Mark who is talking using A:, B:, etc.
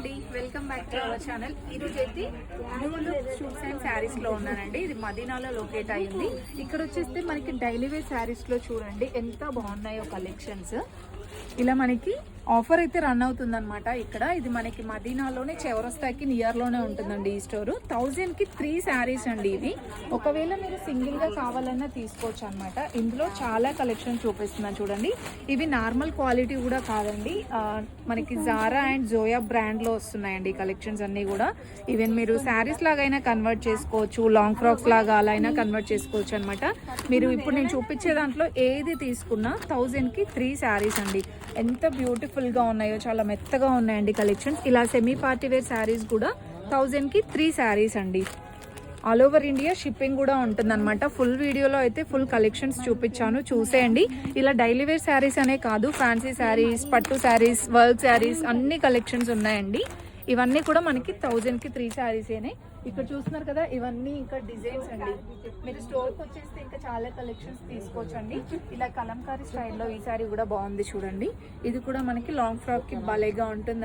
A: అండి, welcome back to our channel. ఈ రోజు అయితే new look shoots and saris లో ఉన్నానండి. ఇది మదీనాలో లొకేట్ అయ్యింది. ఇక్కడ వచ్చేస్తే మనకి డైలీ వేర్ శారీస్ లో చూడండి ఎంత బాగున్నాయో కలెక్షన్స్. ఇలా మనకి ఆఫర్ అయితే రన్ అవుతుంది అనమాట. ఇక్కడ ఇది మనకి మదీనాలోనే చౌరస్తాకి నియర్ లోనే ఉంటుందండి ఈ స్టోర్. 1000 కి 3 శారీస్ అండి ఇవి. ఒకవేళ మీరు సింగిల్ గా కావాలన్నా తీసుకోవచ్చు అనమాట. ఇందులో చాలా కలెక్షన్ చూపిస్తున్నాను చూడండి. ఇవి నార్మల్ క్వాలిటీ కూడా కాదండి, మనకి జారా అండ్ జోయా బ్రాండ్ లో వస్తున్నాయండి ఈ కలెక్షన్స్ అన్ని కూడా. ఈవెన్ మీరు శారీస్ లాగైనా కన్వర్ట్ చేసుకోవచ్చు, లాంగ్ ఫ్రాక్స్ లాగా అలా అయినా కన్వర్ట్ చేసుకోవచ్చు అనమాట. మీరు ఇప్పుడు నేను చూపించే దాంట్లో ఏది తీసుకున్నా 1000 కి 3 శారీస్ అండి. ఎంత బ్యూటిఫుల్ గా ఉన్నాయో, చాలా మెత్తగా ఉన్నాయండి కలెక్షన్స్. ఇలా సెమీ పార్టీ వేర్ శారీస్ కూడా 1000 కి 3 శారీస్ అండి. ఆల్ ఓవర్ ఇండియా షిప్పింగ్ కూడా ఉంటుందన్నమాట. ఫుల్ వీడియోలో అయితే ఫుల్ కలెక్షన్స్ చూపించాను, చూసేయండి. ఇలా డైలీ వేర్ శారీస్ అనే కాదు, ఫ్యాన్సీ శారీస్, పట్టు శారీస్, వర్క్ శారీస్ అన్ని కలెక్షన్స్ ఉన్నాయండి. ఇవన్నీ కూడా మనకి 1000 కి 3 శారీసేనే. ఇక్కడ చూస్తున్నారు కదా, ఇవన్నీ ఇంకా డిజైన్స్ అండి. మీరు స్టోర్కి వచ్చేస్తే ఇంకా చాలా కలెక్షన్స్ తీసుకోవచ్చండి. ఇలా కలంకారీ స్టైల్లో ఈ శారీ కూడా బాగుంది చూడండి. ఇది కూడా మనకి లాంగ్ ఫ్రాక్ కి భలేగా ఉంటుంది.